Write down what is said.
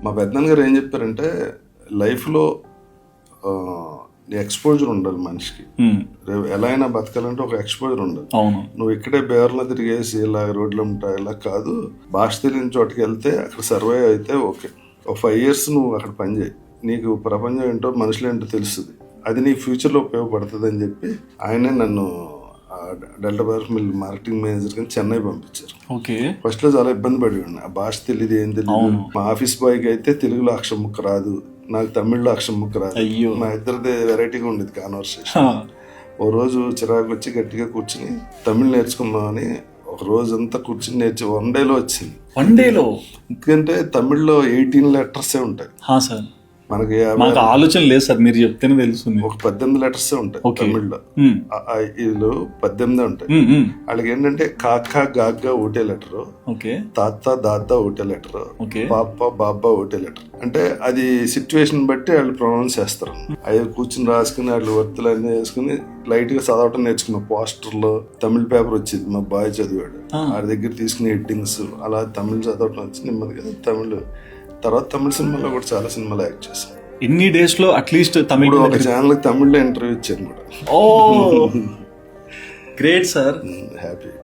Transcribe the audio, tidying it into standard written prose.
మా పెద్దనాన్న గారు ఏం చెప్పారంటే లైఫ్లో ఎక్స్పోజర్ ఉండాలి మనిషికి. ఎలా అయినా బతకాలంటే ఒక ఎక్స్పోజర్ ఉండాలి. నువ్వు ఇక్కడే బేర్లో తిరిగేసి ఇలా రోడ్లు ఉంటాయి ఇలా కాదు, భాష తెలియని చోటుకి వెళ్తే అక్కడ సర్వైవ్ అయితే ఓకే. ఒక 5 years నువ్వు అక్కడ పనిచేయి, నీకు ప్రపంచం ఏంటో మనుషులు ఏంటో తెలుస్తుంది, అది నీ ఫ్యూచర్లో ఉపయోగపడుతుంది అని చెప్పి ఆయనే నన్ను డెల్టా బయోస్ మిల్ మార్కెటింగ్ మేనేజర్ కింద చెన్నై పంపించారు. ఫస్ట్ లో చాలా ఇబ్బంది పడి ఉన్నా, ఆ భాష తెలియదు ఏం తెలియదు. మా ఆఫీస్ బాయ్ కి అయితే తెలుగులో అక్షరం ముక్క రాదు, నాకు తమిళ్లో అక్షరం ముక్క రాదు. మా ఇద్దరిది వెరైటీగా ఉండేది కాన్వర్సేషన్. ఓ రోజు చిరాకు వచ్చి గట్టిగా కూర్చుని తమిళ్ నేర్చుకుందామని ఒక రోజు అంతా కూర్చుని నేర్చి 1 day వచ్చింది. 1 day ఎందుకంటే తమిళ్లో 18 letters ఉంటాయి. మనకి ఆలోచన లేదు సార్, మీరు చెప్తేనే తెలుసు. ఒక 18 letters ఉంటాయి తమిళ్లో. వీళ్ళు 18 ఉంటాయి. వాళ్ళకి ఏంటంటే కాకా గాగ్గా ఒకటే లెటర్, తాత దాత ఒకటే లెటర్, పాప బాబా ఒకటే లెటర్. అంటే అది సిచ్యువేషన్ బట్టి వాళ్ళు ప్రొనౌన్స్ చేస్తారు. అవి కూర్చుని రాసుకుని వాళ్ళు వర్తులు అన్నీ వేసుకుని లైట్ గా చదవటం నేర్చుకున్నాం. పోస్టర్లో తమిళ పేపర్ వచ్చేది, మా బాయ్ చదివాడు, వాడి దగ్గర తీసుకుని హెడ్డింగ్స్ అలా తమిళ్ చదవటం వచ్చి నెమ్మదిగా తమిళ్. తర్వాత తమిళ సినిమాలో కూడా చాలా సినిమాలు యాక్ట్ చేశాను. ఎన్ని డేస్ లో అట్లీస్ట్ తమిళ ఒక ఛానల్ తమిళ్లో ఇంటర్వ్యూ ఇచ్చాను కూడా. Great sir, happy.